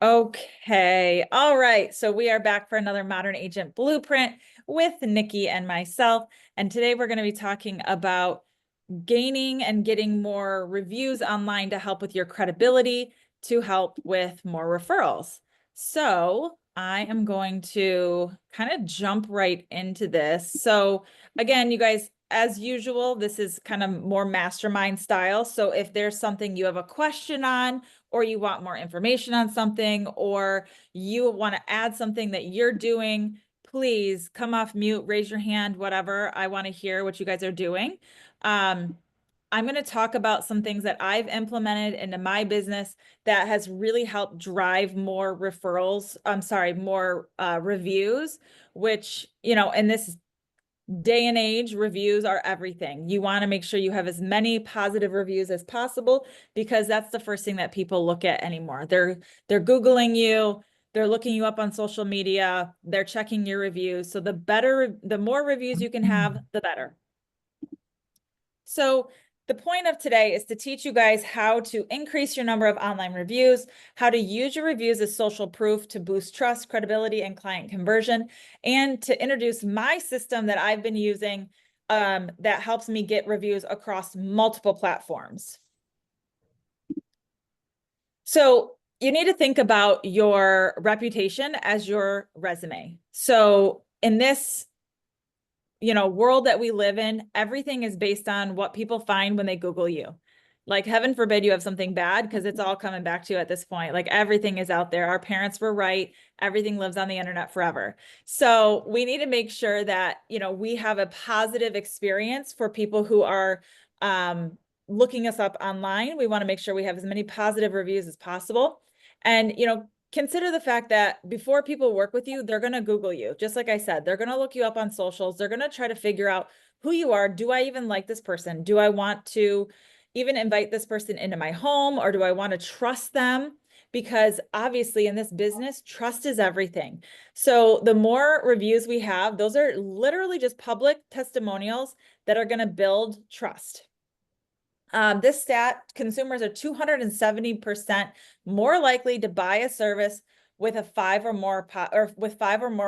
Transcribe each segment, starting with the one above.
Okay. All right. So we are back for another Modern Agent Blueprint with Nikki and myself. And today we're going to be talking about gaining and getting more reviews online to help with your credibility, to help with more referrals. So I am going to kind of jump right into this. So again, you guys, as usual, this is kind of more mastermind style. So if there's something you have a question on, or you want more information on something, or you want to add something that you're doing, please come off mute, raise your hand, whatever. I want to hear what you guys are doing. I'm going to talk about some things that I've implemented into my business that has really helped drive more referrals. I'm sorry, more reviews, which, in this day and age, reviews are everything. You want to make sure you have as many positive reviews as possible, because that's the first thing that people look at anymore. They're Googling you, they're looking you up on social media, they're checking your reviews. So the more reviews you can have, the better. So the point of today is to teach you guys how to increase your number of online reviews, how to use your reviews as social proof to boost trust, credibility, and client conversion, and to introduce my system that I've been using that helps me get reviews across multiple platforms. So you need to think about your reputation as your resume. So in this world that we live in, everything is based on what people find when they Google you. Like, heaven forbid you have something bad, because it's all coming back to you at this point. Like, everything is out there. Our parents were right. Everything lives on the internet forever. So we need to make sure that, we have a positive experience for people who are looking us up online. We want to make sure we have as many positive reviews as possible. And, consider the fact that before people work with you, they're going to Google you. Just like I said, they're going to look you up on socials. They're going to try to figure out who you are. Do I even like this person? Do I want to even invite this person into my home, or do I want to trust them? Because obviously in this business, trust is everything. So the more reviews we have, those are literally just public testimonials that are going to build trust. This stat, consumers are 270% more likely to buy a service with five or more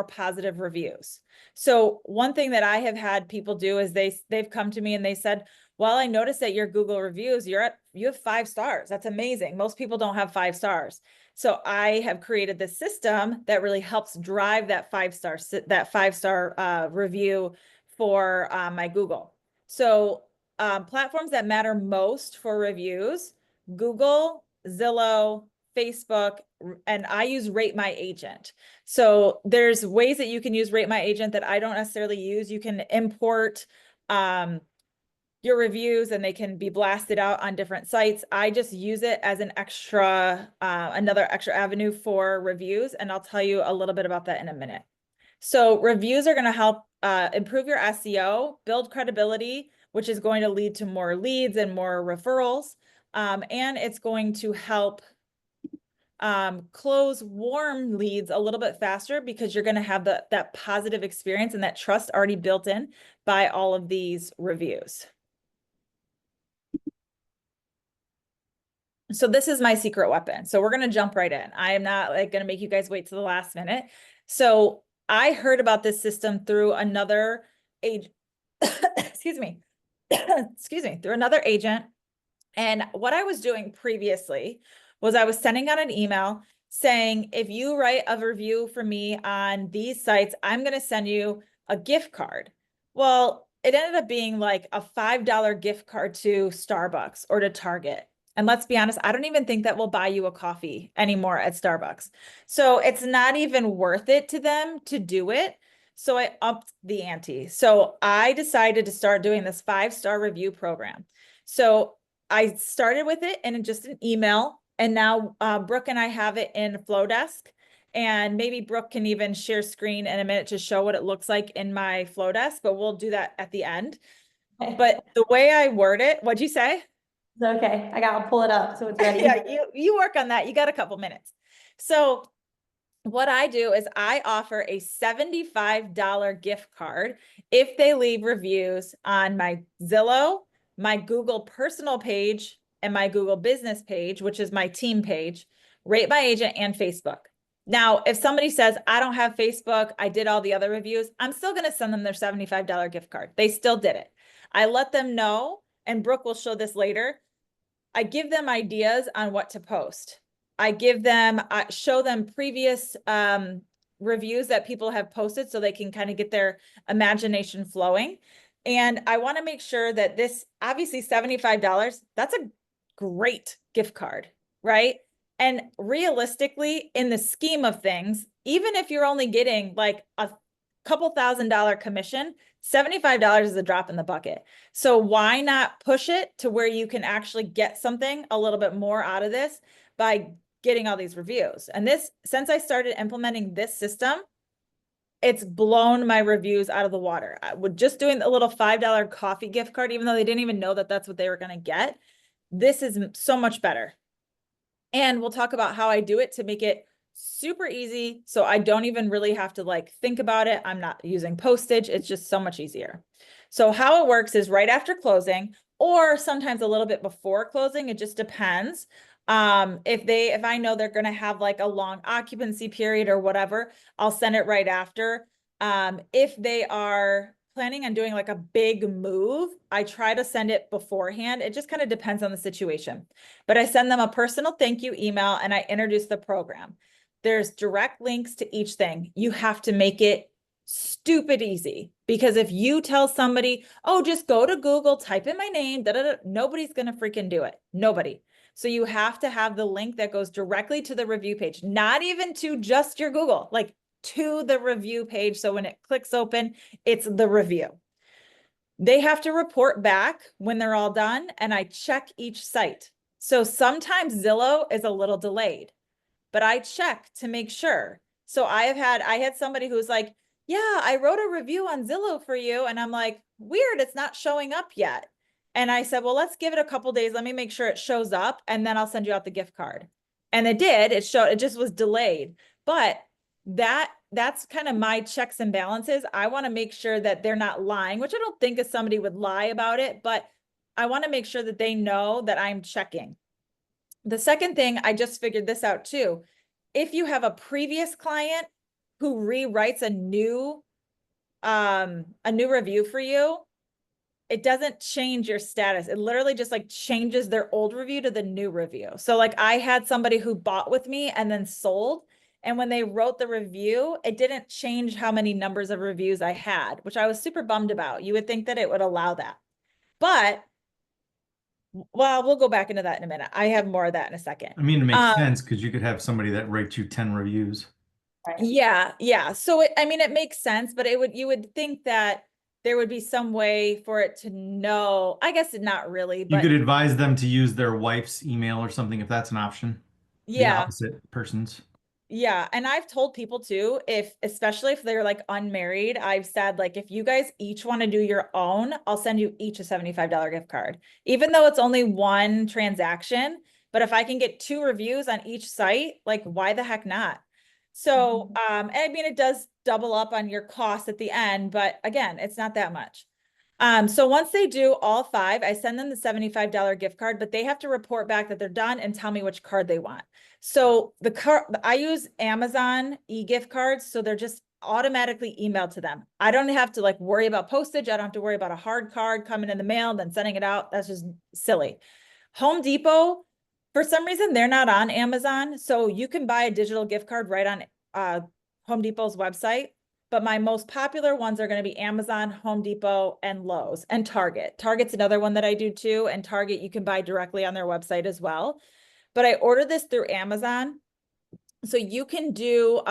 positive reviews. So one thing that I have had people do is they've come to me and they said, well, I noticed that your Google reviews, you have 5 stars. That's amazing. Most people don't have 5 stars. So I have created this system that really helps drive that 5-star review for my Google. So platforms that matter most for reviews: Google, Zillow, Facebook, and I use Rate My Agent. So there's ways that you can use Rate My Agent that I don't necessarily use. You can import your reviews and they can be blasted out on different sites. I just use it as an another extra avenue for reviews, and I'll tell you a little bit about that in a minute. So reviews are going to help improve your SEO, build credibility, which is going to lead to more leads and more referrals. And it's going to help close warm leads a little bit faster, because you're going to have that positive experience and that trust already built in by all of these reviews. So this is my secret weapon. So we're going to jump right in. I am not going to make you guys wait to the last minute. So I heard about this system through another agent, excuse me, through another agent. And what I was doing previously was I was sending out an email saying, if you write a review for me on these sites, I'm going to send you a gift card. Well, it ended up being like a $5 gift card to Starbucks or to Target. And let's be honest, I don't even think that will buy you a coffee anymore at Starbucks. So it's not even worth it to them to do it. So I upped the ante. So I decided to start doing this 5-star review program. So I started with it in just an email, and now Brooke and I have it in Flowdesk. And maybe Brooke can even share screen in a minute to show what it looks like in my Flowdesk, but we'll do that at the end. But the way I word it, what'd you say? It's okay. I gotta pull it up so it's ready. Yeah, you work on that. You got a couple minutes. So what I do is I offer a $75 gift card if they leave reviews on my Zillow, my Google personal page, and my Google business page, which is my team page, Rate My Agent and Facebook. Now, if somebody says, I don't have Facebook, I did all the other reviews, I'm still going to send them their $75 gift card. They still did it. I let them know, and Brooke will show this later. I give them ideas on what to post. I give them, show them previous reviews that people have posted so they can kind of get their imagination flowing. And I want to make sure that this, obviously $75, that's a great gift card, right? And realistically, in the scheme of things, even if you're only getting like a couple $1,000 commission, $75 is a drop in the bucket. So why not push it to where you can actually get something a little bit more out of this by getting all these reviews? And this, since I started implementing this system, it's blown my reviews out of the water. I would just doing a little $5 coffee gift card, even though they didn't even know that that's what they were going to get. This is so much better. And we'll talk about how I do it to make it super easy. So I don't even really have to like think about it. I'm not using postage. It's just so much easier. So how it works is right after closing, or sometimes a little bit before closing. It just depends. If I know they're going to have like a long occupancy period or whatever, I'll send it right after. If they are planning on doing like a big move, I try to send it beforehand. It just kind of depends on the situation, but I send them a personal thank you email and I introduce the program. There's direct links to each thing. You have to make it stupid easy, because if you tell somebody, oh, just go to Google, type in my name, nobody's going to freaking do it. Nobody. So you have to have the link that goes directly to the review page, not even to just your Google, like to the review page. So when it clicks open, it's the review. They have to report back when they're all done, and I check each site. So sometimes Zillow is a little delayed, but I check to make sure. So I had somebody who's like, yeah, I wrote a review on Zillow for you. And I'm like, weird, it's not showing up yet. And I said, well, let's give it a couple days. Let me make sure it shows up, and then I'll send you out the gift card. And it did. It showed, it just was delayed. But that's kind of my checks and balances. I want to make sure that they're not lying, which I don't think if somebody would lie about it, but I want to make sure that they know that I'm checking. The second thing, I just figured this out too. If you have a previous client who rewrites a new review for you, it doesn't change your status. It literally just like changes their old review to the new review. So like I had somebody who bought with me and then sold. And when they wrote the review, it didn't change how many numbers of reviews I had, which I was super bummed about. You would think that it would allow that. But, well, we'll go back into that in a minute. I have more of that in a second. I mean, it makes sense because you could have somebody that writes you 10 reviews. Yeah, yeah. So I mean, it makes sense, but you would think that there would be some way for it to know. I guess not really, but you could advise them to use their wife's email or something if that's an option. Yeah. The opposite person's. Yeah. And I've told people too, especially if they're like unmarried, I've said like, if you guys each want to do your own, I'll send you each a $75 gift card, even though it's only one transaction. But if I can get 2 reviews on each site, like why the heck not? So, I mean, it does double up on your cost at the end, but again, it's not that much. So once they do all 5, I send them the $75 gift card, but they have to report back that they're done and tell me which card they want. So I use Amazon e-gift cards. So they're just automatically emailed to them. I don't have to like worry about postage. I don't have to worry about a hard card coming in the mail and then sending it out. That's just silly. Home Depot, for some reason, they're not on Amazon. So you can buy a digital gift card right on Home Depot's website. But my most popular ones are going to be Amazon, Home Depot, and Lowe's, and Target. Target's another one that I do too. And Target, you can buy directly on their website as well. But I ordered this through Amazon. So you can do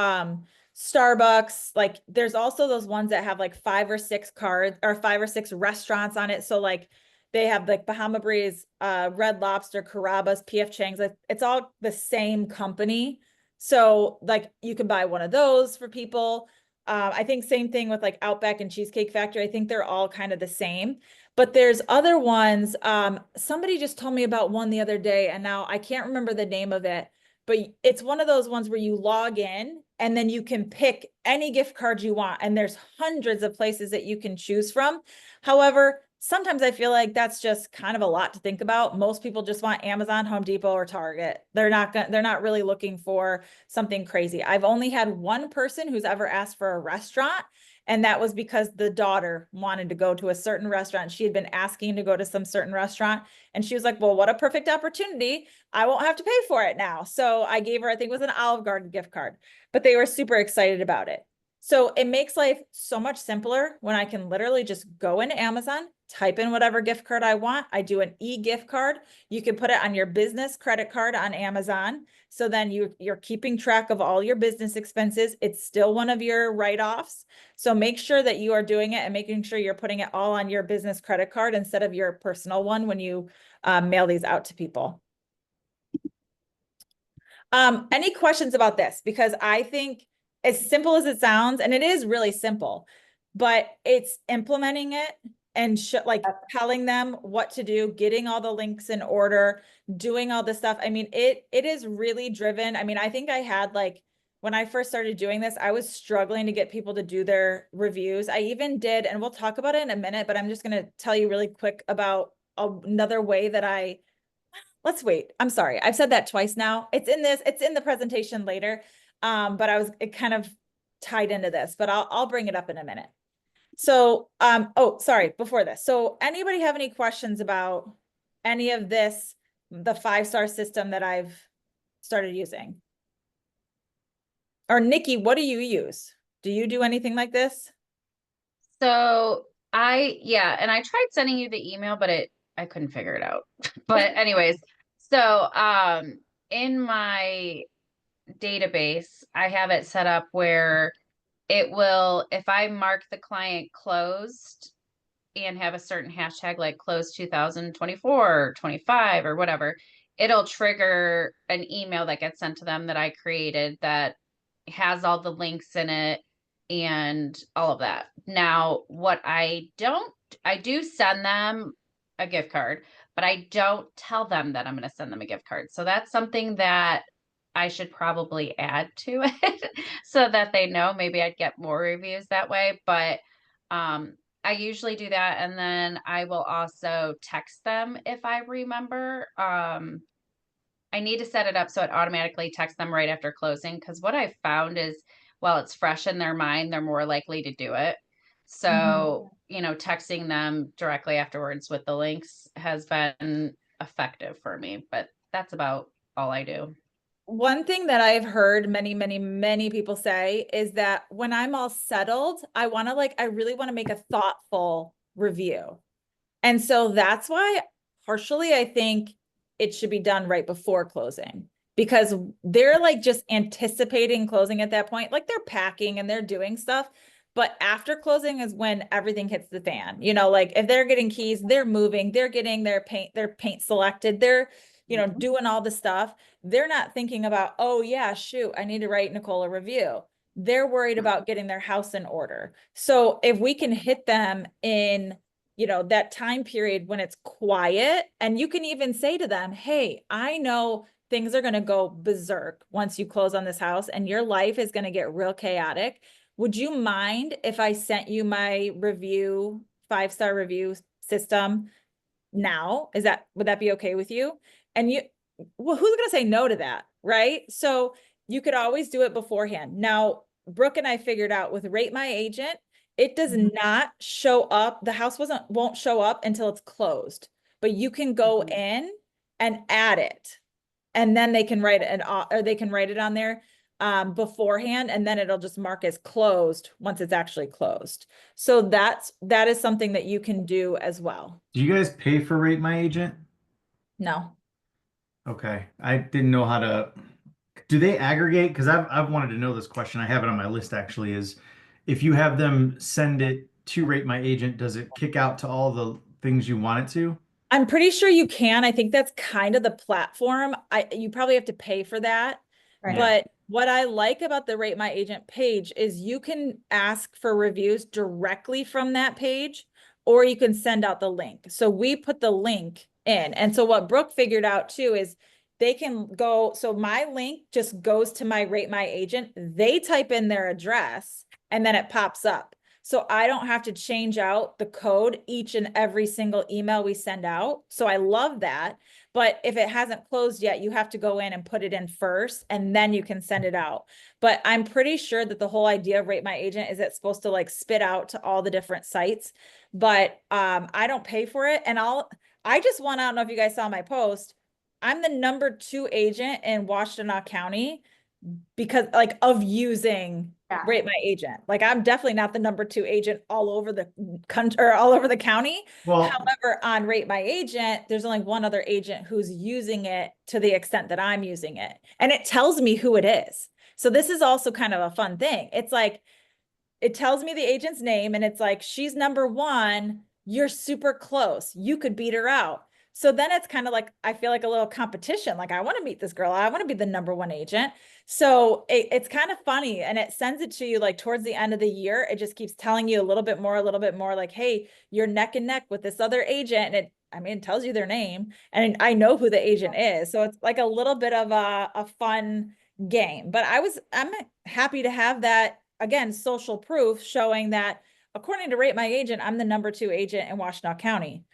Starbucks. Like there's also those ones that have like 5 or 6 cards or 5 or 6 restaurants on it. So like they have like 𝗏𝗡𝗄𝐵𝗠's, Red Lobster, 𝗐𝗏𝗏's, P.F. Chang's. It's all the same company. So like you can buy one of those for people. I think same thing with like Outback and Cheesecake Factory. I think they're all kind of the same, but there's other ones. Somebody just told me about one the other day and now I can't remember the name of it, but it's one of those ones where you log in and then you can pick any gift card you want. And there's hundreds of places that you can choose from. However, sometimes I feel like that's just kind of a lot to think about. Most people just want Amazon, Home Depot, or Target. They're not really looking for something crazy. I've only had one person who's ever asked for a restaurant, and that was because the daughter wanted to go to a certain restaurant. She had been asking to go to some certain restaurant, and she was like, well, what a perfect opportunity. I won't have to pay for it now. So I gave her, I think it was an Olive Garden gift card, but they were super excited about it. So it makes life so much simpler when I can literally just go into Amazon, type in whatever gift card I want. I do an e-gift card. You can put it on your business credit card on Amazon. So then you're keeping track of all your business expenses. It's still one of your write-offs. So make sure that you are doing it and making sure you're putting it all on your business credit card instead of your personal one when you mail these out to people. Any questions about this? Because I think as simple as it sounds, and it is really simple, but it's implementing it and like telling them what to do, getting all the links in order, doing all this stuff. I mean, it is really driven. I mean, I think I had like, when I first started doing this, I was struggling to get people to do their reviews. I even did, and we'll talk about it in a minute, but I'm just going to tell you really quick about another way that let's wait. I'm sorry. I've said that twice now. It's in the presentation later. But it kind of tied into this, but I'll bring it up in a minute. So, oh, sorry, before this. So anybody have any questions about any of this, the 5-star system that I've started using? Or Nikki, what do you use? Do you do anything like this? So yeah, and I tried sending you the email, but I couldn't figure it out. But anyways, so in my database, I have it set up where it will, if I mark the client closed and have a certain hashtag like closed 2024 or 25 or whatever, it'll trigger an email that gets sent to them that I created that has all the links in it and all of that. Now, what I do send them a gift card, but I don't tell them that I'm going to send them a gift card. So that's something that I should probably add to it so that they know. Maybe I'd get more reviews that way, but I usually do that. And then I will also text them if I remember. I need to set it up so it automatically texts them right after closing, because what I've found is while it's fresh in their mind, they're more likely to do it. So, you know, texting them directly afterwards with the links has been effective for me, but that's about all I do. One thing that I've heard many people say is that when I'm all settled, I really want to make a thoughtful review. And so that's why partially I think it should be done right before closing, because they're like just anticipating closing at that point. Like they're packing and they're doing stuff, but after closing is when everything hits the fan. You know, like if they're getting keys, they're moving, they're getting their paint selected, they're, you know, doing all the stuff. They're not thinking about, oh yeah, shoot, I need to write Nicole a review. They're worried about getting their house in order. So if we can hit them in, you know, that time period when it's quiet, and you can even say to them, hey, I know things are going to go berserk once you close on this house and your life is going to get real chaotic. Would you mind if I sent you my review, 5-star review system now? Would that be okay with you? And well, who's going to say no to that? Right? So you could always do it beforehand. Now, Brooke and I figured out with Rate My Agent, it does not show up. The house won't show up until it's closed, but you can go in and add it, and then they can write it or they can write it on there beforehand, and then it'll just mark as closed once it's actually closed. So that is something that you can do as well. Do you guys pay for Rate My Agent? No. Okay. I didn't know how to. Do they aggregate? Because I've wanted to know this question. I have it on my list actually, is if you have them send it to Rate My Agent, does it kick out to all the things you want it to? I'm pretty sure you can. I think that's kind of the platform. You probably have to pay for that. Right. But what I like about the Rate My Agent page is you can ask for reviews directly from that page, or you can send out the link. So we put the link in. And so what Brooke figured out too is they can go, so my link just goes to my Rate My Agent. They type in their address and then it pops up. So I don't have to change out the code each and every single email we send out. So I love that. But if it hasn't closed yet, you have to go in and put it in first, and then you can send it out. But I'm pretty sure that the whole idea of Rate My Agent is it's supposed to like spit out to all the different sites. But I don't pay for it. And I just want, I don't know if you guys saw my post. I'm the #2 agent in Washtenaw County because like of using Rate My Agent. Like I'm definitely not the #2 agent all over the country or all over the county. Well, However, on Rate My Agent, there's only one other agent who's using it to the extent that I'm using it. And it tells me who it is. So this is also kind of a fun thing. It's like, it tells me the agent's name and it's like, she's #1, you're super close. You could beat her out. So then it's kind of like, I feel like a little competition. Like I want to meet this girl. I want to be the #1 agent. So it's kind of funny, and it sends it to you like towards the end of the year. It just keeps telling you a little bit more like, hey, you're neck and neck with this other agent. And it tells you their name and I know who the agent is. So it's like a little bit of a fun game, but I'm happy to have that, again, social proof showing that according to Rate My Agent, I'm the #2 agent in Washtenaw County.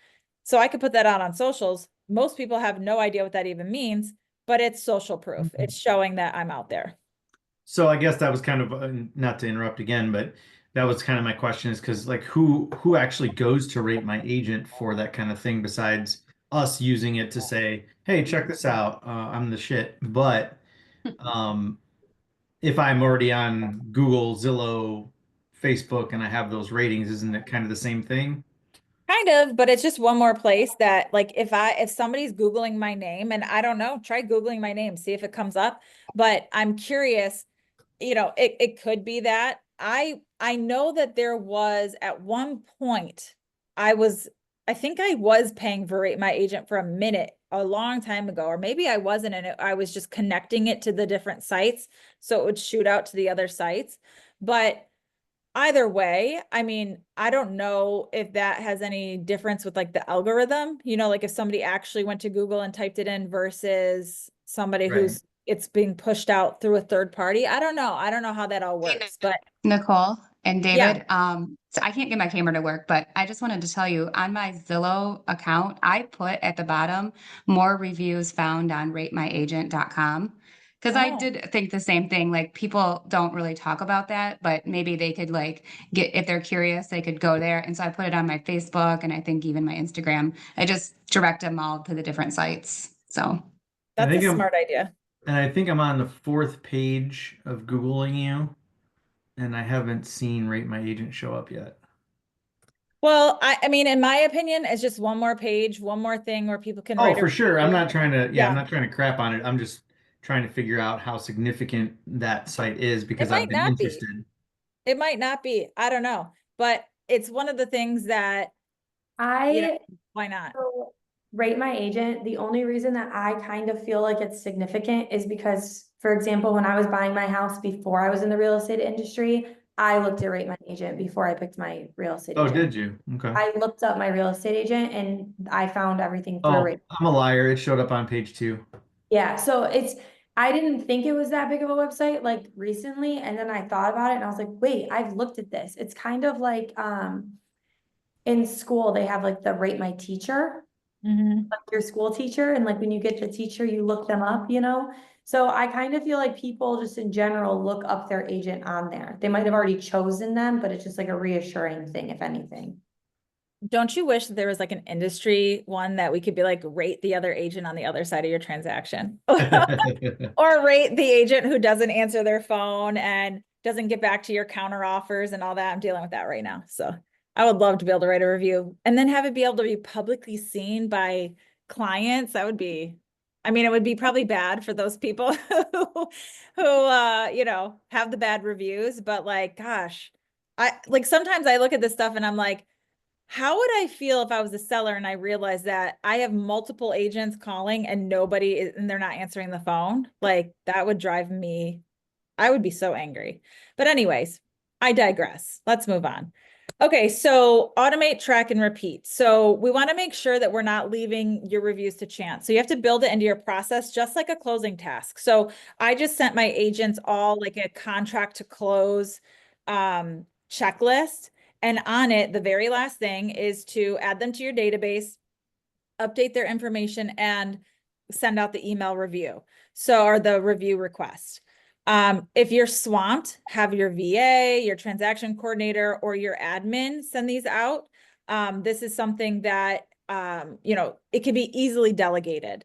So I could put that out on socials. Most people have no idea what that even means, but it's social proof. It's showing that I'm out there. so I guess that was kind of, not to interrupt again, but that was kind of my question, is because like who actually goes to Rate My Agent for that kind of thing besides us using it to say, hey, check this out, I'm the shit. But if I'm already on Google, Zillow, Facebook, and I have those ratings, isn't it kind of the same thing? Kind of, but it's just one more place that like if somebody's Googling my name, and I don't know, try Googling my name, see if it comes up. But I'm curious, it could be that. I know that there was at one point, I think I was paying for Rate My Agent for a minute a long time ago, or maybe I wasn't, and I was just connecting it to the different sites so it would shoot out to the other sites. But either way, I don't know if that has any difference with like the algorithm, like if somebody actually went to Google and typed it in versus somebody Right. who's it's being pushed out through a third party. I don't know. I don't know how that all works, but Nicole and Yeah. David, so I can't get my camera to work, but I just wanted to tell you on my Zillow account, I put at the bottom more reviews found on ratemyagent.com. Because I Oh. did think the same thing. Like people don't really talk about that, but maybe they could like if they're curious, they could go there. And so I put it on my Facebook and I think even my Instagram. I just direct them all to the different sites. So That's think a I'm- smart idea. And I think I'm on the 4th page of Googling you, and I haven't seen Rate My Agent show up yet. Well, I mean, in my opinion, it's just one more page, one more thing where people can Oh, write a for sure. I'm review. not trying to, Yeah. I'm not trying to crap on it. I'm just trying to figure out how significant that site is because I've might been not be. interested. It might not be. I don't know. But it's one of the things that, why not? So Rate My Agent, the only reason that I kind of feel like it's significant is because, for example, when I was buying my house before I was in the real estate industry, I looked at Rate My Agent before I picked my real estate Oh, agent. did you? Okay. I looked up my real estate agent and I found everything through Oh, Rate. I'm a liar. It showed up on page 2. Yeah, so I didn't think it was that big of a website like recently, and then I thought about it and I was like, wait, I've looked at this. It's kind of like in school they have like the Rate My Teacher, Mhm. like your school teacher, and like when you get the teacher, you look them up, So I kind of feel like people just in general look up their agent on there. They might have already chosen them, but it's just like a reassuring thing, if anything. Don't you wish that there was like an industry one that we could be like, rate the other agent on the other side of your transaction? Or rate the agent who doesn't answer their phone and doesn't get back to your counter offers and all that. I'm dealing with that right now. So I would love to be able to write a review and then have it be able to be publicly seen by clients. That would be, it would be probably bad for those people who have the bad reviews, but like, gosh, sometimes I look at this stuff and I'm like, how would I feel if I was a seller and I realized that I have multiple agents calling and and they're not answering the phone? Like that would drive me, I would be so angry. But anyways, I digress. Let's move on. Okay, so automate, track, and repeat. So we want to make sure that we're not leaving your reviews to chance. So you have to build it into your process, just like a closing task. So I just sent my agents all like a contract to close checklist. And on it, the very last thing is to add them to your database, update their information, and send out the email review. So, or the review request. If you're swamped, have your VA, your transaction coordinator, or your admin send these out. This is something that, you know, it can be easily delegated.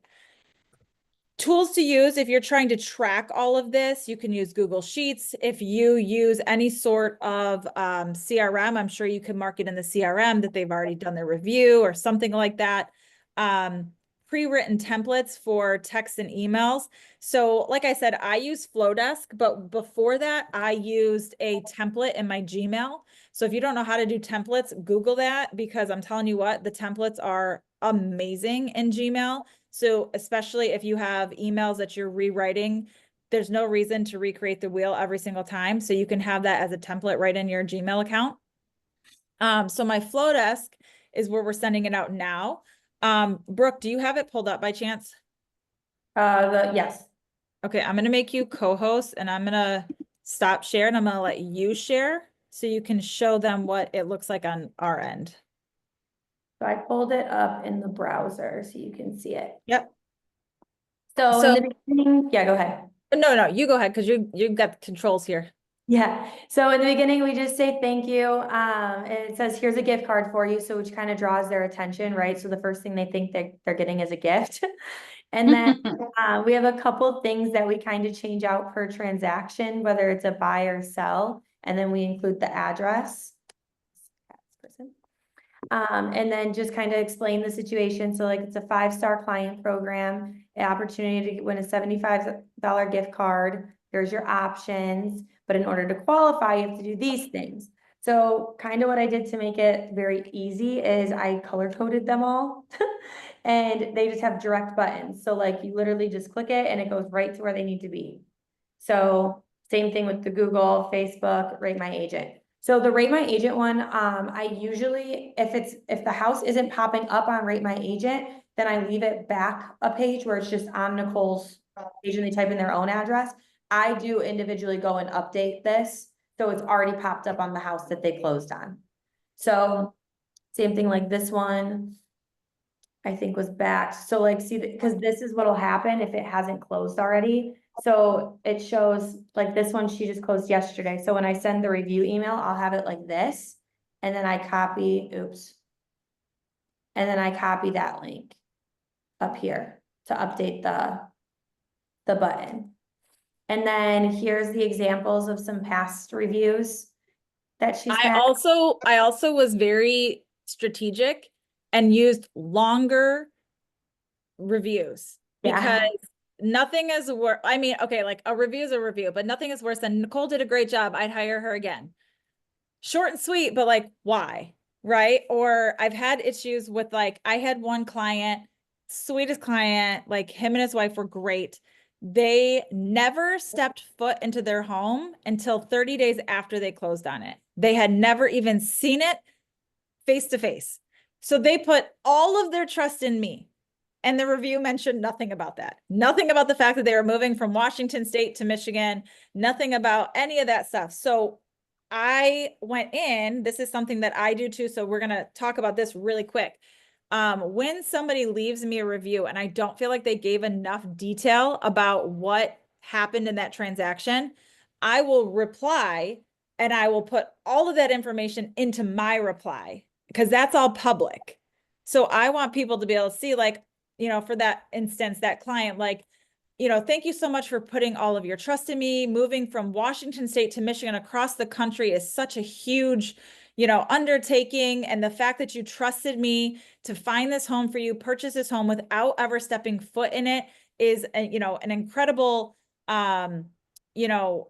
Tools to use if you're trying to track all of this, you can use Google Sheets. If you use any sort of CRM, I'm sure you can mark it in the CRM that they've already done their review or something like that. Pre-written templates for text and emails. So like I said, I use Flowdesk, but before that, I used a template in my Gmail. So if you don't know how to do templates, Google that, because I'm telling you what, the templates are amazing in Gmail. So especially if you have emails that you're rewriting, there's no reason to recreate the wheel every single time. So you can have that as a template right in your Gmail account. So my Flowdesk is where we're sending it out now. Brooke, do you have it pulled up by chance? Yes. Okay, I'm gonna make you co-host and I'm gonna stop share and I'm gonna let you share so you can show them what it looks like on our end. So I pulled it up in the browser so you can see it. Yep. So in the beginning, yeah, go ahead. No, you go ahead because you've got the controls here. Yeah, so in the beginning, we just say thank you. And it says, here's a gift card for you. So which kind of draws their attention, right? So the first thing they think they're getting is a gift. And then we have a couple things that we kind of change out per transaction, whether it's a buy or sell. And then we include the address. And then just kind of explain the situation. So like it's a 5-star client program, an opportunity to win a $75 gift card. There's your options, but in order to qualify, you have to do these things. So kind of what I did to make it very easy is I color coded them all and they just have direct buttons. So like you literally just click it and it goes right to where they need to be. So same thing with the Google, Facebook, Rate My Agent. So the Rate My Agent one, I usually, if the house isn't popping up on Rate My Agent, then I leave it back a page where it's just on Nicole's page and they type in their own address. I do individually go and update this, so it's already popped up on the house that they closed on. So same thing like this one, I think was back. So like, see, because this is what'll happen if it hasn't closed already. So it shows like this one, she just closed yesterday. So when I send the review email, I'll have it like this. And then I copy, oops. And then I copy that link up here to update the button. And then here's the examples of some past reviews that she's had. I also was very strategic and used longer reviews because nothing is worse. I mean, okay, like a review is a review, but nothing is worse than Nicole did a great job. I'd hire her again. Short and sweet, but like, why? Right? Or I've had issues with like, I had one client, sweetest client, like him and his wife were great. They never stepped foot into their home until 30 days after they closed on it. They had never even seen it face to face. So they put all of their trust in me. And the review mentioned nothing about that. Nothing about the fact that they were moving from Washington State to Michigan. Nothing about any of that stuff. So I went in, this is something that I do too. So we're going to talk about this really quick. When somebody leaves me a review and I don't feel like they gave enough detail about what happened in that transaction, I will reply and I will put all of that information into my reply because that's all public. So I want people to be able to see, like, you know, for that instance, that client, like, you know, thank you so much for putting all of your trust in me. Moving from Washington State to Michigan across the country is such a huge, you know, undertaking. And the fact that you trusted me to find this home for you, purchase this home without ever stepping foot in it is, you know, an incredible, you know,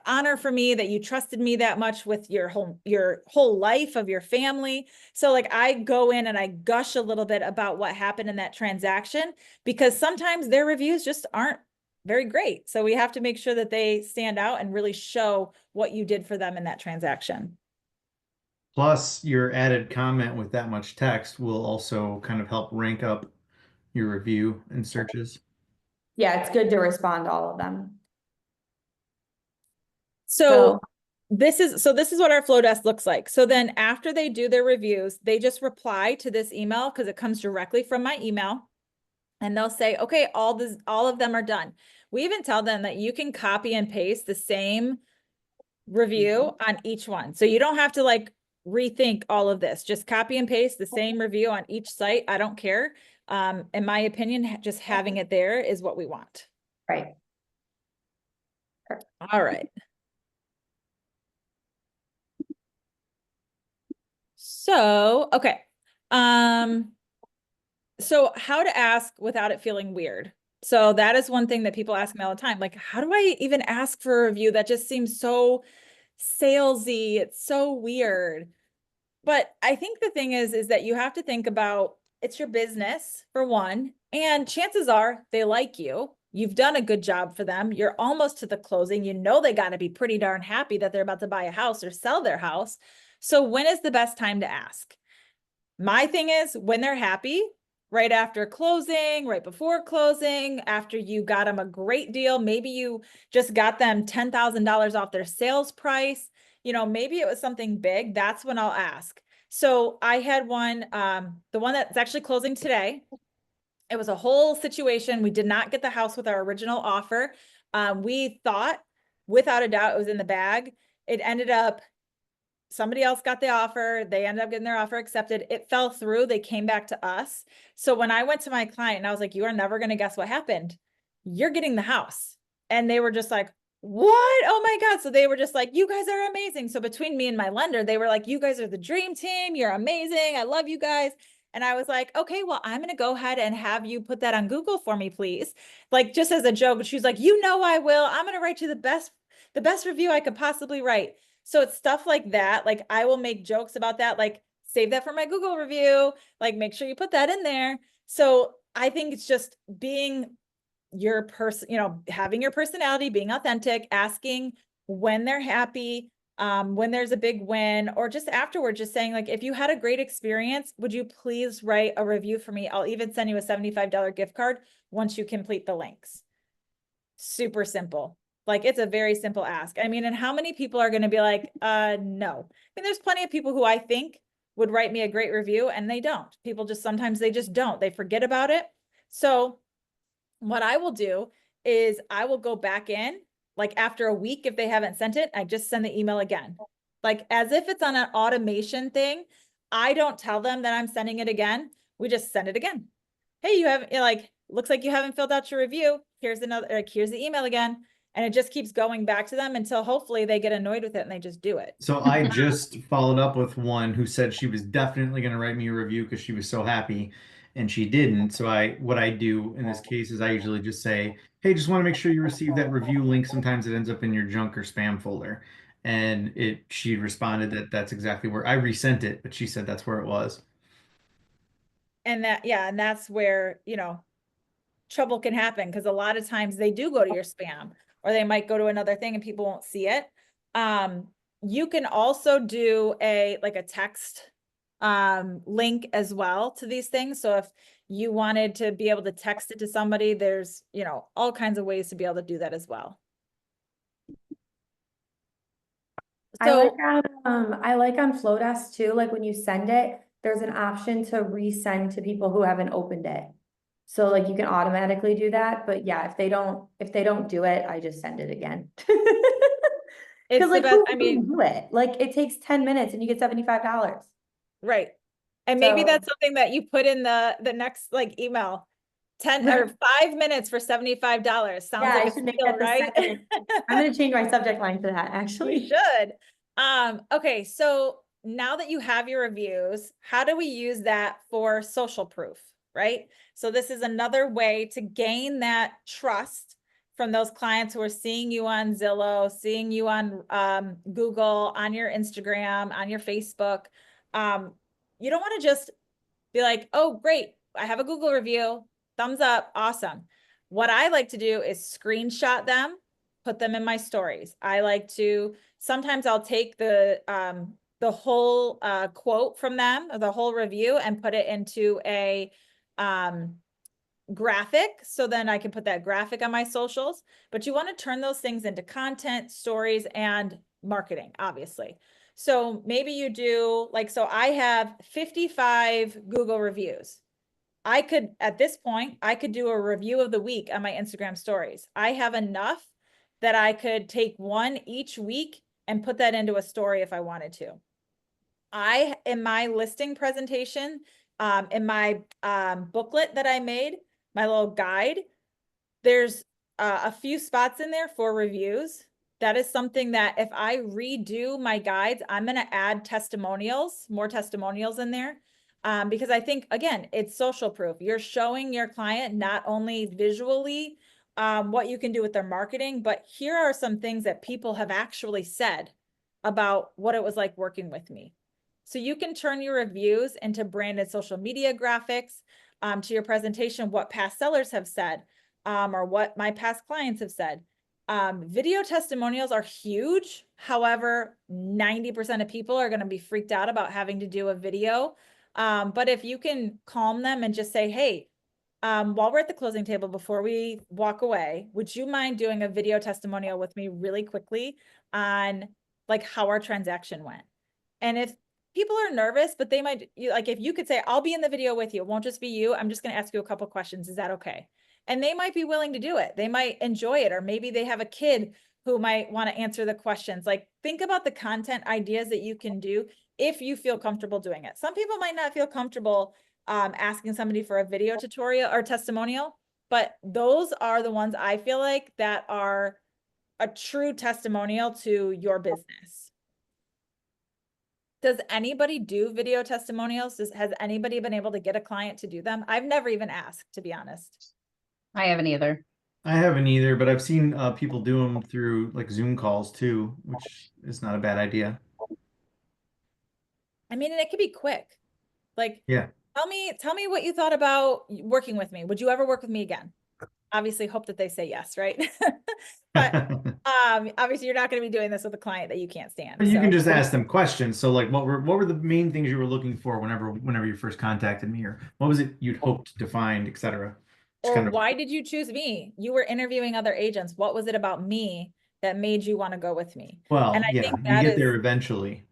honor for me that you trusted me that much with your whole life of your family. So like I go in and I gush a little bit about what happened in that transaction because sometimes their reviews just aren't very great. So we have to make sure that they stand out and really show what you did for them in that transaction. Plus, your added comment with that much text will also kind of help rank up your review in searches. Yeah, it's good to respond to all of them. So this is what our flow desk looks like. So then after they do their reviews, they just reply to this email because it comes directly from my email. And they'll say, okay, all of them are done. We even tell them that you can copy and paste the same review on each one. So you don't have to like rethink all of this. Just copy and paste the same review on each site. I don't care. In my opinion, just having it there is what we want. Right. All right. So, okay. So how to ask without it feeling weird. So that is one thing that people ask me all the time. Like, how do I even ask for a review? That just seems so salesy. It's so weird. But I think the thing is that you have to think about it's your business for one, and chances are they like you. You've done a good job for them. You're almost to the closing. You know, they got to be pretty darn happy that they're about to buy a house or sell their house. So when is the best time to ask? My thing is when they're happy, right after closing, right before closing, after you got them a great deal. Maybe you just got them $10,000 off their sales price. You know, maybe it was something big. That's when I'll ask. So I had one, the one that's actually closing today. It was a whole situation. We did not get the house with our original offer. We thought without a doubt it was in the bag. It ended up, somebody else got the offer. They ended up getting their offer accepted. It fell through. They came back to us. So when I went to my client and I was like, you are never going to guess what happened. You're getting the house. And they were just like, what? Oh my God. So they were just like, you guys are amazing. So between me and my lender, they were like, you guys are the dream team. You're amazing. I love you guys. And I was like, okay, well, I'm going to go ahead and have you put that on Google for me, please. Like just as a joke. But she was like, you know, I will. I'm going to write you the best review I could possibly write. So it's stuff like that. Like I will make jokes about that, like save that for my Google review, like make sure you put that in there. So I think it's just being your person, you know, having your personality, being authentic, asking when they're happy, when there's a big win, or just afterward, just saying like, if you had a great experience, would you please write a review for me? I'll even send you a $75 gift card once you complete the links. Super simple. Like it's a very simple ask. I mean, and how many people are going to be like, no. I mean, there's plenty of people who I think would write me a great review and they don't. People just, sometimes they just don't. They forget about it. So what I will do is I will go back in, like after a week, if they haven't sent it, I just send the email again. Like as if it's on an automation thing. I don't tell them that I'm sending it again. We just send it again. Hey, you haven't, like, looks like you haven't filled out your review. Here's another, like, here's the email again. And it just keeps going back to them until hopefully they get annoyed with it and they just do it. So I just followed up with one who said she was definitely going to write me a review because she was so happy, and she didn't. So what I do in this case is I usually just say, hey, just want to make sure you receive that review link. Sometimes it ends up in your junk or spam folder. And she responded that that's exactly where I resent it, but she said that's where it was. And that, yeah, and that's where, you know, trouble can happen because a lot of times they do go to your spam or they might go to another thing and people won't see it. You can also do a text link as well to these things. So if you wanted to be able to text it to somebody, there's, you know, all kinds of ways to be able to do that as well. So I like on Flowdesk too, like when you send it, there's an option to resend to people who haven't opened it. So like you can automatically do that, but yeah, if they don't do it, I just send it again. it's like the best, who can do it? Like it takes 10 minutes and you get $75. right. And maybe that's something that you put in the next like email. 10 or 5 minutes for $75. Sounds like I should make that right? I'm going to change my subject line to that actually. You should. Okay, so now that you have your reviews, how do we use that for social proof, right? So this is another way to gain that trust from those clients who are seeing you on Zillow, seeing you on Google, on your Instagram, on your Facebook. You don't want to just be like, oh, great, I have a Google review, thumbs up, awesome. What I like to do is screenshot them, put them in my stories. I like to, sometimes I'll take the whole quote from them, or the whole review, and put it into a graphic. So then I can put that graphic on my socials, but you want to turn those things into content, stories, and marketing, obviously. So maybe you do like, so I have 55 Google reviews. I could, at this point, I could do a review of the week on my Instagram stories. I have enough that I could take one each week and put that into a story if I wanted to. In my listing presentation, in my booklet that I made, my little guide, there's a few spots in there for reviews. That is something that if I redo my guides, I'm going to add testimonials, more testimonials in there. Because I think, again, it's social proof. You're showing your client not only visually what you can do with their marketing, but here are some things that people have actually said about what it was like working with me. So you can turn your reviews into branded social media graphics to your presentation, what past sellers have said, or what my past clients have said. Video testimonials are huge. However, 90% of people are going to be freaked out about having to do a video. But if you can calm them and just say, hey, while we're at the closing table, before we walk away, would you mind doing a video testimonial with me really quickly on like how our transaction went? And if people are nervous, but they might, like, if you could say, I'll be in the video with you, it won't just be you. I'm just going to ask you a couple questions. Is that okay? And they might be willing to do it. They might enjoy it. Or maybe they have a kid who might want to answer the questions. Like, think about the content ideas that you can do if you feel comfortable doing it. Some people might not feel comfortable asking somebody for a video tutorial or testimonial, but those are the ones I feel like that are a true testimonial to your business. Does anybody do video testimonials? Has anybody been able to get a client to do them? I've never even asked, to be honest. I haven't either. I haven't either, but I've seen people do them through like Zoom calls too, which is not a bad idea. I mean, and it could be quick. Like, Yeah. Tell me what you thought about working with me. Would you ever work with me again? Obviously hope that they say yes, right? But obviously you're not going to be doing this with a client that you can't stand. But you can just ask them questions. So like what were the main things you were looking for whenever you first contacted me, or what was it you'd hoped to find, etc. Or why did you choose me? You were interviewing other agents. What was it about me that made you want to go with me? Well, and I yeah, think you that get there eventually.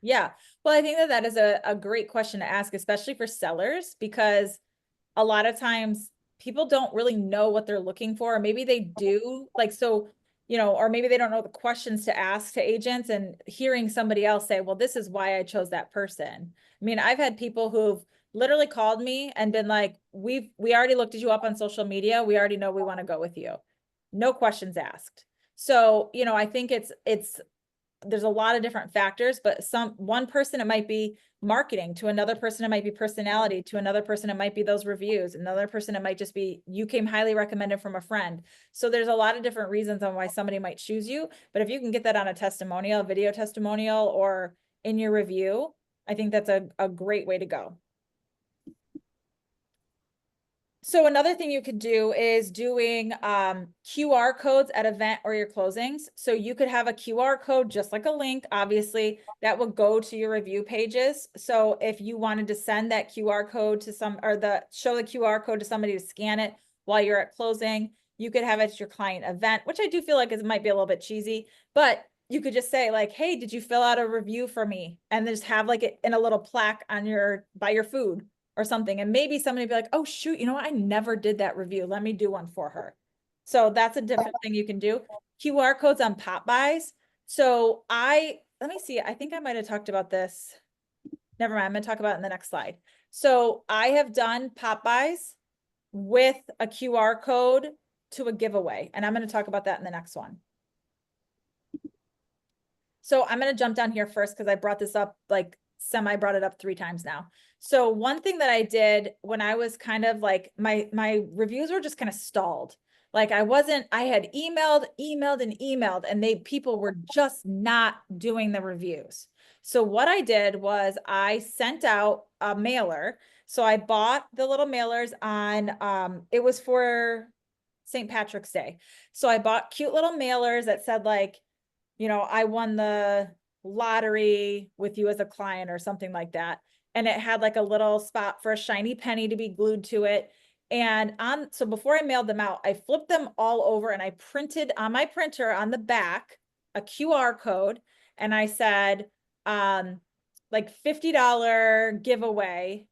Yeah. Well, I think that that is a great question to ask, especially for sellers, because a lot of times people don't really know what they're looking for, or maybe they do, like, so, you know, or maybe they don't know the questions to ask to agents, and hearing somebody else say, well, this is why I chose that person. I mean, I've had people who've literally called me and been like, we already looked you up on social media. We already know we want to go with you. No questions asked. So, you know, I think there's a lot of different factors, but one person, it might be marketing, to another person, it might be personality, to another person, it might be those reviews, another person, it might just be, you came highly recommended from a friend. So there's a lot of different reasons on why somebody might choose you, but if you can get that on a testimonial, a video testimonial, or in your review, I think that's a great way to go. So another thing you could do is doing QR codes at event or your closings. So you could have a QR code, just like a link, obviously, that would go to your review pages. So if you wanted to send that QR code to show the QR code to somebody to scan it while you're at closing, you could have it at your client event, which I do feel like it might be a little bit cheesy, but you could just say like, hey, did you fill out a review for me? And just have like it in a little plaque on by your food or something. And maybe somebody be like, oh shoot, you know what? I never did that review. Let me do one for her. So that's a different thing you can do. QR codes on pop buys. So let me see. I think I might've talked about this. Never mind. I'm gonna talk about it in the next slide. So I have done pop buys with a QR code to a giveaway. And I'm going to talk about that in the next one. So I'm going to jump down here first, because I brought this up, like brought it up 3 times now. So one thing that I did when I was kind of like, my reviews were just kind of stalled. Like I had emailed, and people were just not doing the reviews. So what I did was I sent out a mailer. So I bought the little mailers on, it was for St. Patrick's Day. So I bought cute little mailers that said like, you know, I won the lottery with you as a client or something like that. And it had like a little spot for a shiny penny to be glued to it. And so before I mailed them out, I flipped them all over and I printed on my printer on the back a QR code. And I said, like $50 giveaway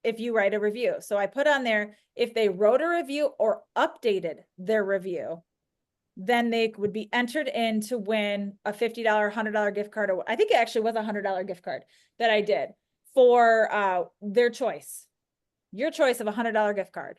if you write a review. So I put on there, if they wrote a review or updated their review, then they would be entered in to win a $50, $100 gift card. Or I think it actually was a $100 gift card that I did for their choice, your choice of a $100 gift card.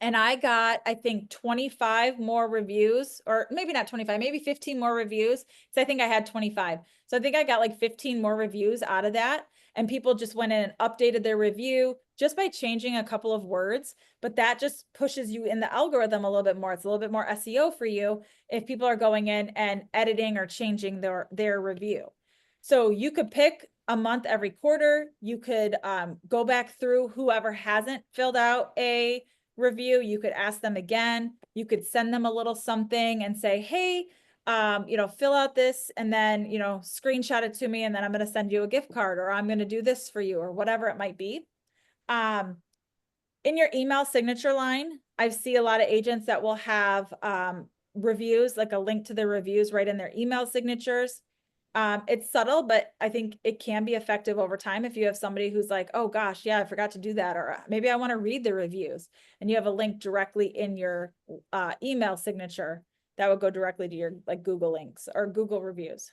And I got, I think, 25 more reviews, or maybe not 25, maybe 15 more reviews. So I think I had 25. So I think I got like 15 more reviews out of that. And people just went in and updated their review just by changing a couple of words. But that just pushes you in the algorithm a little bit more. It's a little bit more SEO for you if people are going in and editing or changing their review. So you could pick a month every quarter. You could go back through whoever hasn't filled out a review. You could ask them again. You could send them a little something and say, hey, fill out this and then, screenshot it to me. And then I'm going to send you a gift card, or I'm going to do this for you, or whatever it might be. In your email signature line, I see a lot of agents that will have reviews, like a link to their reviews right in their email signatures. It's subtle, but I think it can be effective over time. If you have somebody who's like, oh gosh, yeah, I forgot to do that. Or maybe I want to read the reviews, and you have a link directly in your email signature that would go directly to your like Google links or Google reviews.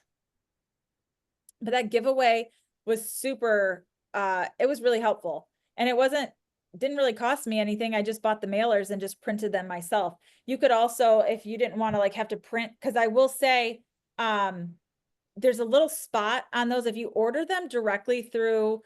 But that giveaway was super, it was really helpful. And it didn't really cost me anything. I just bought the mailers and just printed them myself. You could also, if you didn't want to like have to print, because I will say, there's a little spot on those. If you order them directly through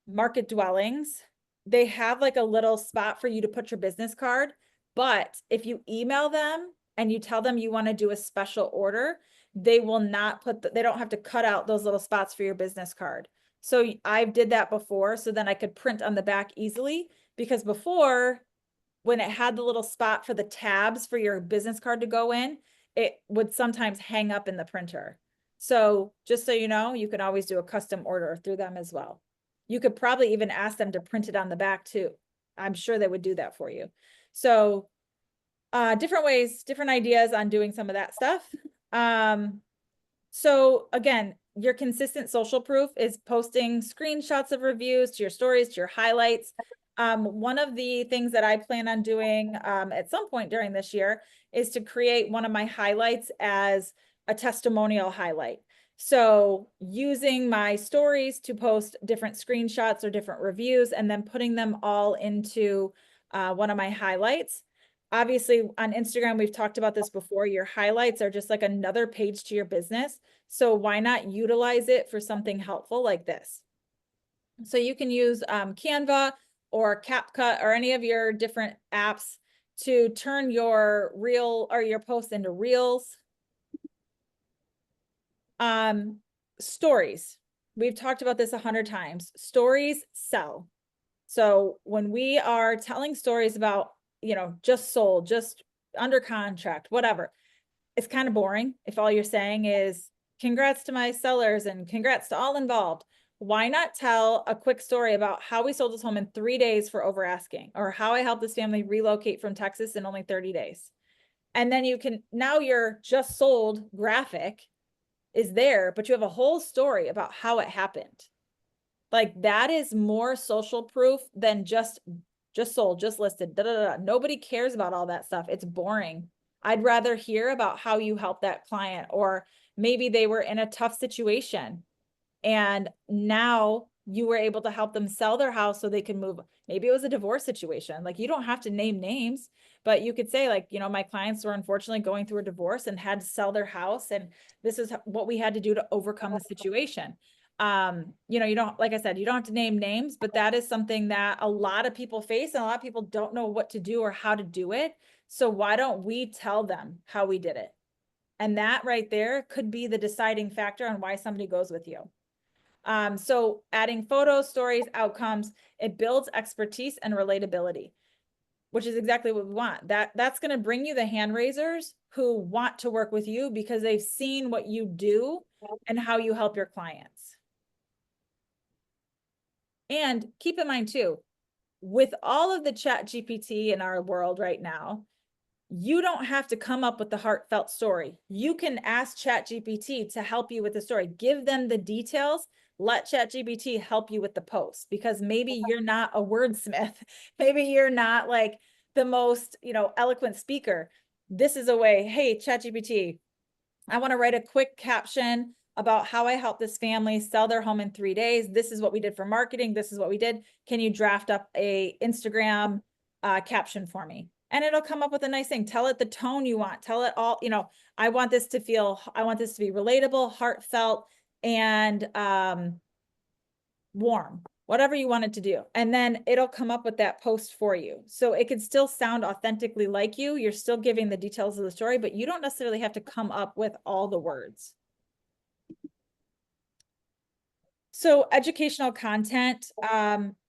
Market Dwellings, they have like a little spot for you to put your business card. But if you email them and you tell them you want to do a special order, they will not they don't have to cut out those little spots for your business card. So I did that before, so then I could print on the back easily, because before, when it had the little spot for the tabs for your business card to go in, it would sometimes hang up in the printer. So just so you know, you can always do a custom order through them as well. You could probably even ask them to print it on the back too. I'm sure they would do that for you. So different ways, different ideas on doing some of that stuff. So again, your consistent social proof is posting screenshots of reviews to your stories, to your highlights. One of the things that I plan on doing at some point during this year is to create one of my highlights as a testimonial highlight. So using my stories to post different screenshots or different reviews, and then putting them all into one of my highlights. Obviously on Instagram, we've talked about this before. Your highlights are just like another page to your business. So why not utilize it for something helpful like this? So you can use Canva or CapCut or any of your different apps to turn your reel or your posts into reels. Stories. We've talked about this 100 times. Stories sell. So when we are telling stories about, just sold, just under contract, whatever, it's kind of boring if all you're saying is congrats to my sellers and congrats to all involved. Why not tell a quick story about how we sold this home in 3 days for over asking, or how I helped this family relocate from Texas in only 30 days. And then now your just sold graphic is there, but you have a whole story about how it happened. Like that is more social proof than just sold, just listed, da, da, da. Nobody cares about all that stuff. It's boring. I'd rather hear about how you helped that client, or maybe they were in a tough situation and now you were able to help them sell their house so they can move. Maybe it was a divorce situation. Like you don't have to name names, but you could say like, my clients were unfortunately going through a divorce and had to sell their house. And this is what we had to do to overcome the situation. You don't, like I said, you don't have to name names, but that is something that a lot of people face, and a lot of people don't know what to do or how to do it. So why don't we tell them how we did it? And that right there could be the deciding factor on why somebody goes with you. So adding photos, stories, outcomes, it builds expertise and relatability, which is exactly what we want. That's going to bring you the hand raisers who want to work with you because they've seen what you do and how you help your clients. And keep in mind too, with all of the chat GPT in our world right now, you don't have to come up with the heartfelt story. You can ask ChatGPT to help you with the story. Give them the details. Let ChatGPT help you with the post, because maybe you're not a wordsmith. Maybe you're not like the most, eloquent speaker. This is a way, hey, ChatGPT, I want to write a quick caption about how I helped this family sell their home in 3 days. This is what we did for marketing. This is what we did. Can you draft up a Instagram caption for me? And it'll come up with a nice thing. Tell it the tone you want. Tell it all, I want this to be relatable, heartfelt, and warm, whatever you want it to do. And then it'll come up with that post for you. So it can still sound authentically like you. You're still giving the details of the story, but you don't necessarily have to come up with all the words. So educational content,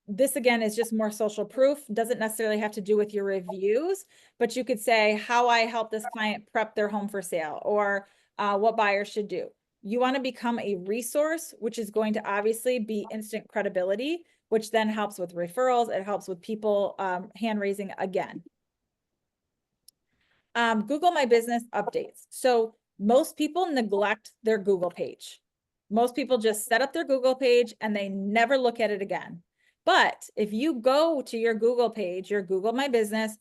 this again is just more social proof. Doesn't necessarily have to do with your reviews, but you could say how I help this client prep their home for sale, or what buyers should do. You want to become a resource, which is going to obviously be instant credibility, which then helps with referrals. It helps with people hand raising again. Google My Business updates. So most people neglect their Google page. Most people just set up their Google page and they never look at it again. But if you go to your Google page, your Google My Business,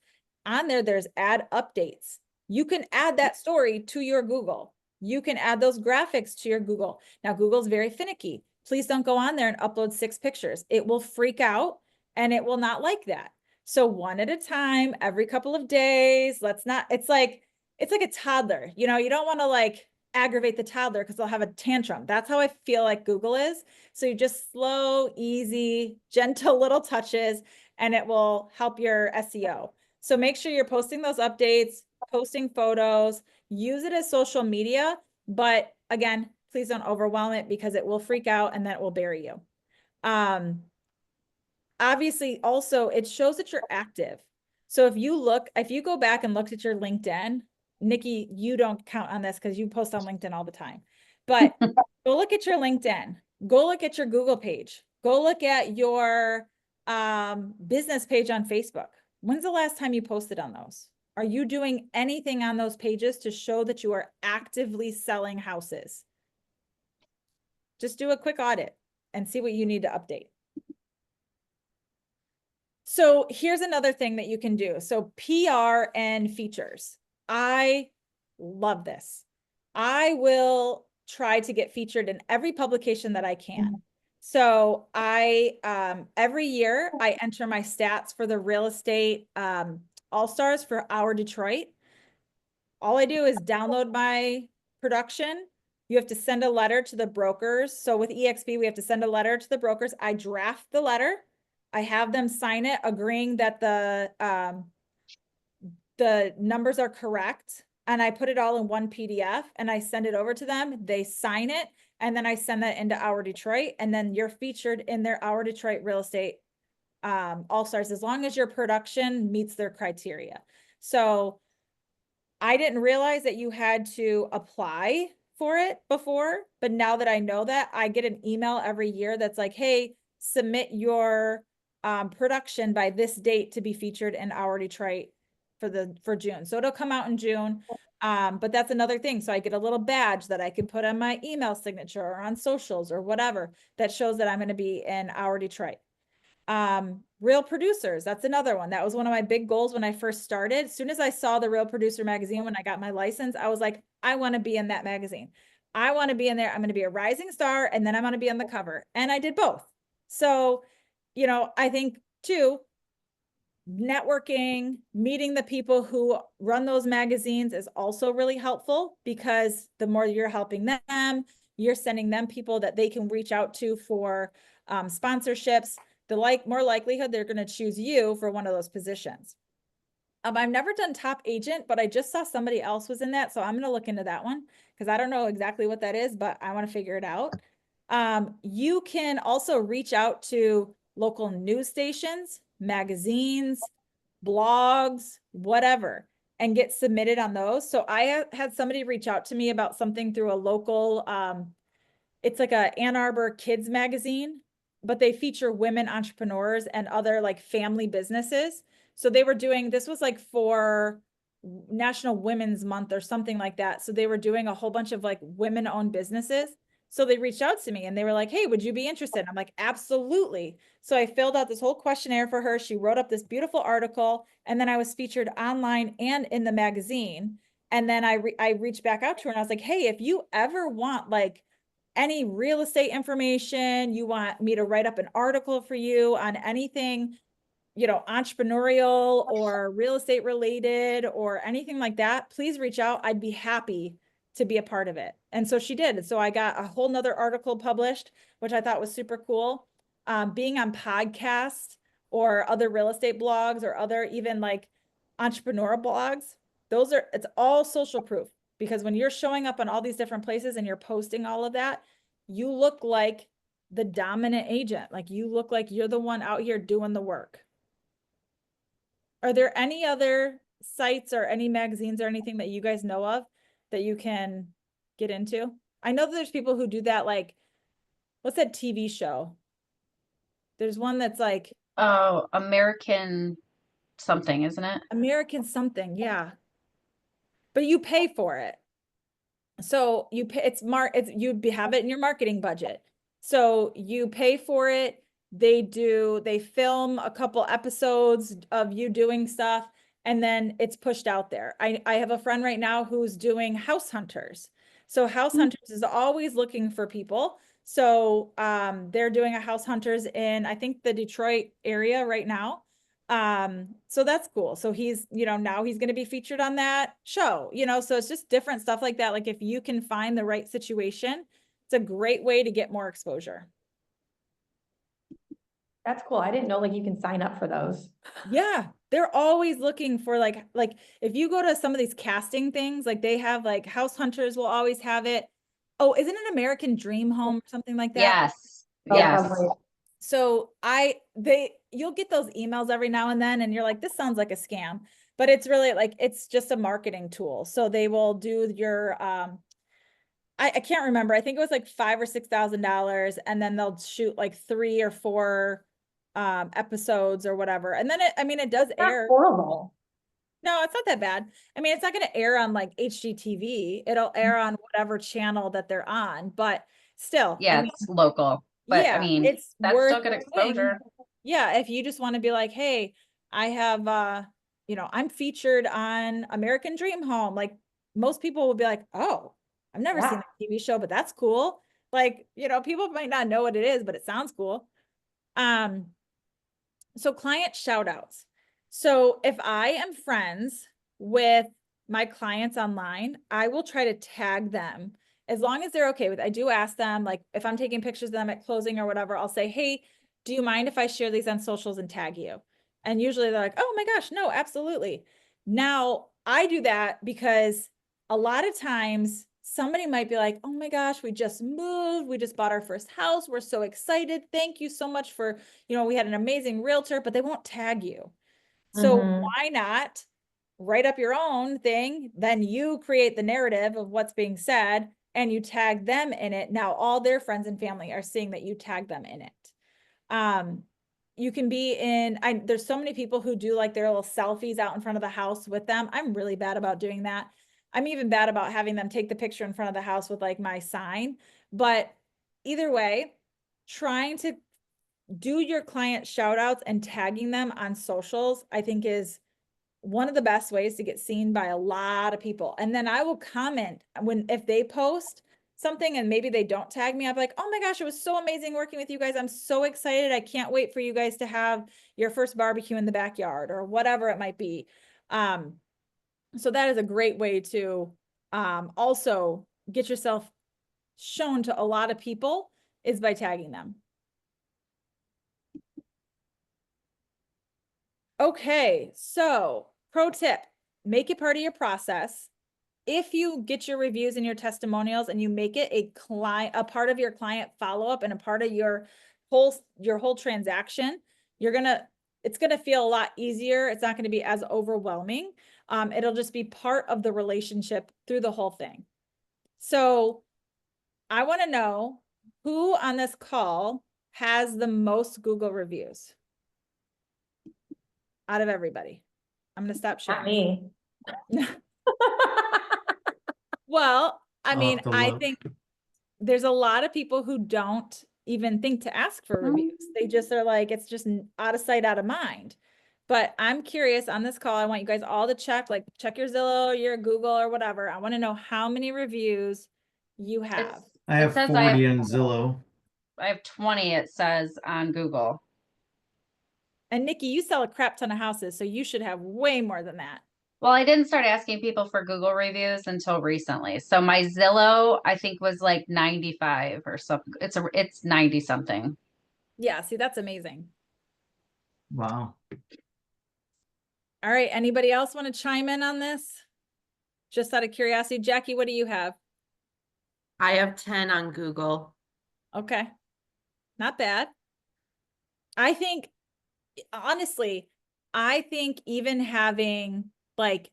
on there, there's add updates. You can add that story to your Google. You can add those graphics to your Google. Now, Google's very finicky. Please don't go on there and upload 6 pictures. It will freak out and it will not like that. So one at a time, every couple of days. It's like a toddler. You don't want to like aggravate the toddler because they'll have a tantrum. That's how I feel like Google is. So you just slow, easy, gentle little touches, and it will help your SEO. So make sure you're posting those updates, posting photos, use it as social media. But again, please don't overwhelm it because it will freak out and then it will bury you. Obviously, also, it shows that you're active. So if you go back and looked at your LinkedIn, Nikki, you don't count on this because you post on LinkedIn all the time, but go look at your LinkedIn, go look at your Google page, go look at your business page on Facebook. When's the last time you posted on those? Are you doing anything on those pages to show that you are actively selling houses? Just do a quick audit and see what you need to update. So here's another thing that you can do. So PR and features. I love this. I will try to get featured in every publication that I can. So every year I enter my stats for the real estate all-stars for our Detroit. All I do is download my production. You have to send a letter to the brokers. So with EXP, we have to send a letter to the brokers. I draft the letter. I have them sign it, agreeing that the numbers are correct. And I put it all in one PDF and I send it over to them. They sign it. And then I send that into Our Detroit. And then you're featured in their Our Detroit real estate all-stars, as long as your production meets their criteria. So I didn't realize that you had to apply for it before, but now that I know that, I get an email every year that's like, hey, submit your production by this date to be featured in Our Detroit for June. So it'll come out in June. But that's another thing. So I get a little badge that I can put on my email signature or on socials or whatever that shows that I'm going to be in Our Detroit. Real Producers, that's another one. That was one of my big goals when I first started. As soon as I saw the Real Producer magazine, when I got my license, I was like, I want to be in that magazine. I want to be in there. I'm going to be a rising star, and then I'm going to be on the cover. And I did both. So, I think too, networking, meeting the people who run those magazines is also really helpful, because the more you're helping them, you're sending them people that they can reach out to for sponsorships. The more likelihood they're going to choose you for one of those positions. I've never done top agent, but I just saw somebody else was in that. So I'm going to look into that one because I don't know exactly what that is, but I want to figure it out. You can also reach out to local news stations, magazines, blogs, whatever, and get submitted on those. So I had somebody reach out to me about something through a local, it's like a Ann Arbor kids magazine. but they feature women entrepreneurs and other like family businesses. So they were doing, this was like for National Women's Month or something like that. So they were doing a whole bunch of like women-owned businesses. So they reached out to me and they were like, hey, would you be interested? I'm like, absolutely. So I filled out this whole questionnaire for her. She wrote up this beautiful article, and then I was featured online and in the magazine. And then I reached back out to her and I was like, hey, if you ever want like any real estate information, you want me to write up an article for you on anything, you know, entrepreneurial or real estate related or anything like that, please reach out. I'd be happy to be a part of it. And so she did. So I got a whole nother article published, which I thought was super cool. Being on podcasts or other real estate blogs or other even like entrepreneur blogs, it's all social proof, because when you're showing up on all these different places and you're posting all of that, you look like the dominant agent. Like you look like you're the one out here doing the work. Are there any other sites or any magazines or anything that you guys know of that you can get into? I know that there's people who do that, like, what's that TV show? There's one that's like, Oh, American something, isn't it? American something, yeah. But you pay for it. So you pay, you'd have it in your marketing budget. So you pay for it. They film a couple episodes of you doing stuff, and then it's pushed out there. I have a friend right now who's doing House Hunters. So House Hunters is always looking for people. So they're doing a House Hunters in, I think, the Detroit area right now. So that's cool. So he's, you know, now he's going to be featured on that show, you know, so it's just different stuff like that. Like if you can find the right situation, it's a great way to get more exposure. That's cool. I didn't know like you can sign up for those. Yeah. They're always looking for like if you go to some of these casting things, like they have like House Hunters will always have it. Oh, isn't it American Dream Home or something like that? Yes. Oh, Yes. probably. So you'll get those emails every now and then, and you're like, this sounds like a scam, but it's really like, it's just a marketing tool. So they will do your, I can't remember. I think it was like $5,000 or $6,000, and then they'll shoot like 3 or 4 episodes or whatever. And then it does Not air. horrible. No, it's not that bad. I mean, it's not going to air on like HGTV. It'll air on whatever channel that they're on, but still. Yeah, I mean, it's local. But yeah, I mean, it's that's worth still good exposure. yeah, if you just want to be like, hey, I have you know, I'm featured on American Dream Home. Like most people will be like, oh, I've never seen a TV show, but that's cool. Like, you know, people might not know what it is, but it sounds cool. So client shout outs. So if I am friends with my clients online, I will try to tag them as long as they're okay with it. I do ask them, like if I'm taking pictures of them at closing or whatever, I'll say, hey, do you mind if I share these on socials and tag you? And usually they're like, oh my gosh, no, absolutely. Now I do that because a lot of times somebody might be like, oh my gosh, we just moved. We just bought our first house. We're so excited. Thank you so much for, you know, we had an amazing realtor, but they won't tag you. So why not write up your own thing? Then you create the narrative of what's being said and you tag them in it. Now all their friends and family are seeing that you tag them in it. You can be in, there's so many people who do like their little selfies out in front of the house with them. I'm really bad about doing that. I'm even bad about having them take the picture in front of the house with like my sign, but either way, trying to do your client shout outs and tagging them on socials, I think is one of the best ways to get seen by a lot of people. And then I will comment if they post something and maybe they don't tag me, I'm like, oh my gosh, it was so amazing working with you guys. I'm so excited. I can't wait for you guys to have your first barbecue in the backyard or whatever it might be. So that is a great way to also get yourself shown to a lot of people, is by tagging them. Okay, so pro tip, make it part of your process. If you get your reviews and your testimonials and you make it a part of your client follow-up and a part of your whole transaction, it's gonna feel a lot easier. It's not gonna be as overwhelming. It'll just be part of the relationship through the whole thing. So I want to know who on this call has the most Google reviews out of everybody? I'm gonna stop Not sharing. me. Well, I I'll mean, have to I look. think there's a lot of people who don't even think to ask for reviews. They just are like, it's just out of sight, out of mind. But I'm curious on this call, I want you guys all to check your Zillow, your Google or whatever. I want to know how many reviews you have. I It have says 40 on Zillow. I have 20, it says on Google. And Nikki, you sell a crap ton of houses, so you should have way more than that. Well, I didn't start asking people for Google reviews until recently. So my Zillow, I think, was like 95 or something. It's 90 something. Yeah, see, that's amazing. Wow. All right, anybody else want to chime in on this? Just out of curiosity, Jackie, what do you have? I have 10 on Google. Okay, not bad. I think, honestly, I think even having like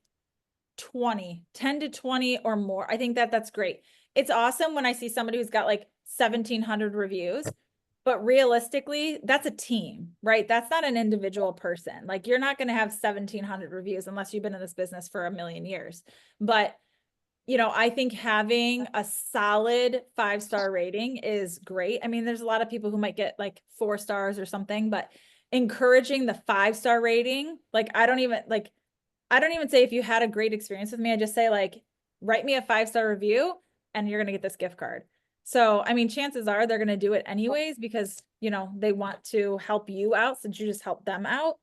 10 to 20 or more, I think that's great. It's awesome when I see somebody who's got like 1,700 reviews, but realistically, that's a team, right? That's not an individual person. Like you're not going to have 1,700 reviews unless you've been in this business for a million years. But you know, I think having a solid 5-star rating is great. I mean, there's a lot of people who might get like 4 stars or something, but encouraging the 5-star rating, like I don't even say if you had a great experience with me, I just say like, write me a 5-star review and you're going to get this gift card. So, I mean, chances are they're going to do it anyways, because, you know, they want to help you out since you just help them out.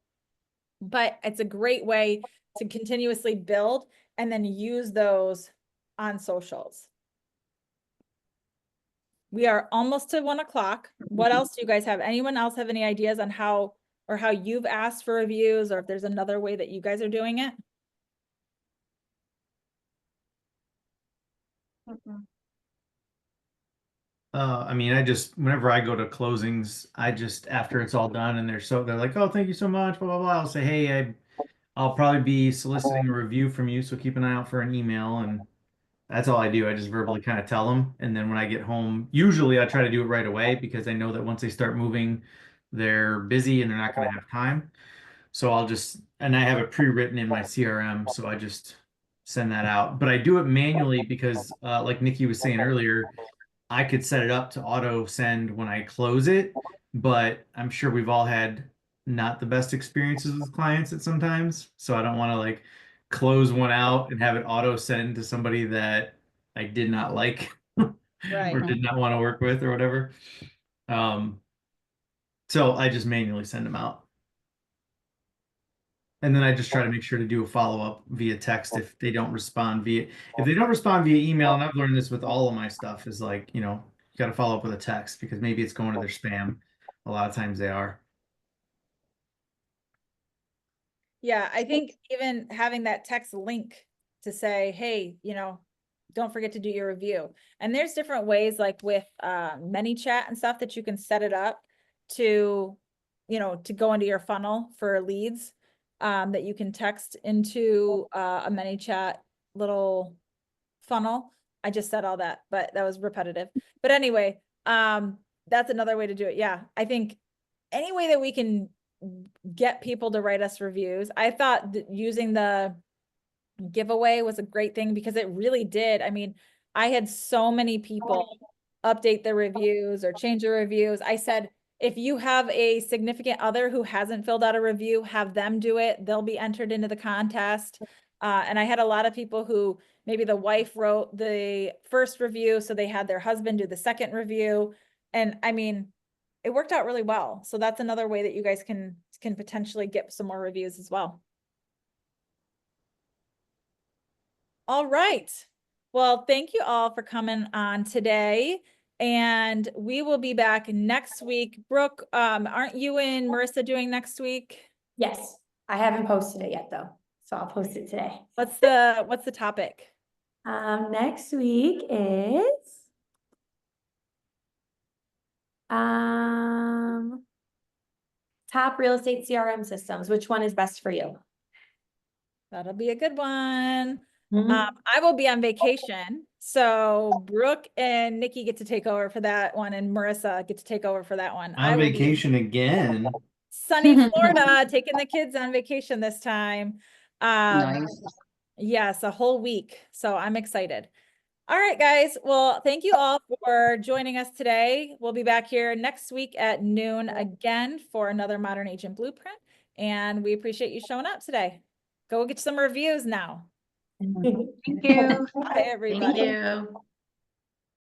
But it's a great way to continuously build and then use those on socials. We are almost to 1 o'clock. What else do you guys have? Anyone else have any ideas on how you've asked for reviews, or if there's another way that you guys are doing it? I mean, whenever I go to closings, after it's all done and they're like, oh, thank you so much, blah, blah, blah. I'll say, hey, I'll probably be soliciting a review from you, so keep an eye out for an email. And that's all I do. I just verbally kind of tell them. And then when I get home, usually I try to do it right away because I know that once they start moving, they're busy and they're not going to have time. So and I have it pre-written in my CRM. So I just send that out, but I do it manually because like Nikki was saying earlier, I could set it up to auto send when I close it, but I'm sure we've all had not the best experiences with clients at sometimes. So I don't want to like close one out and have it auto send to somebody that I did not like Right. or did not want to work with or whatever. So I just manually send them out. And then I just try to make sure to do a follow-up via text if they don't respond via email. And I've learned this with all of my stuff is like, you got to follow up with a text because maybe it's going to their spam. A lot of times they are. Yeah, I think even having that text link to say, hey, don't forget to do your review. And there's different ways like with ManyChat and stuff that you can set it up to, to go into your funnel for leads. That you can text into a ManyChat little funnel. I just said all that, but that was repetitive. But anyway, that's another way to do it. Yeah, I think any way that we can get people to write us reviews. I thought that using the giveaway was a great thing because it really did. I mean, I had so many people update their reviews or change their reviews. I said, if you have a significant other who hasn't filled out a review, have them do it. They'll be entered into the contest. And I had a lot of people who maybe the wife wrote the first review, so they had their husband do the second review. And I mean, it worked out really well. So that's another way that you guys can potentially get some more reviews as well. All right. Well, thank you all for coming on today. And we will be back next week. Brooke, aren't you and Marissa doing next week? Yes, I haven't posted it yet though, so I'll post it today. What's the topic? Next week is top real estate CRM systems. Which one is best for you? That'll be a good one. Mhm. I will be on vacation So Brooke and Nikki get to take over for that one, and Marissa get to take over for that one. I On will be vacation again. sunny Florida, taking the kids on vacation this time. Nice. Yes, a whole week. So I'm excited. All right, guys. Well, thank you all for joining us today. We'll be back here next week at noon again for another Modern Agent Blueprint. And we appreciate you showing up today. Go get some reviews now. Thank you. Bye, everybody. Thank you.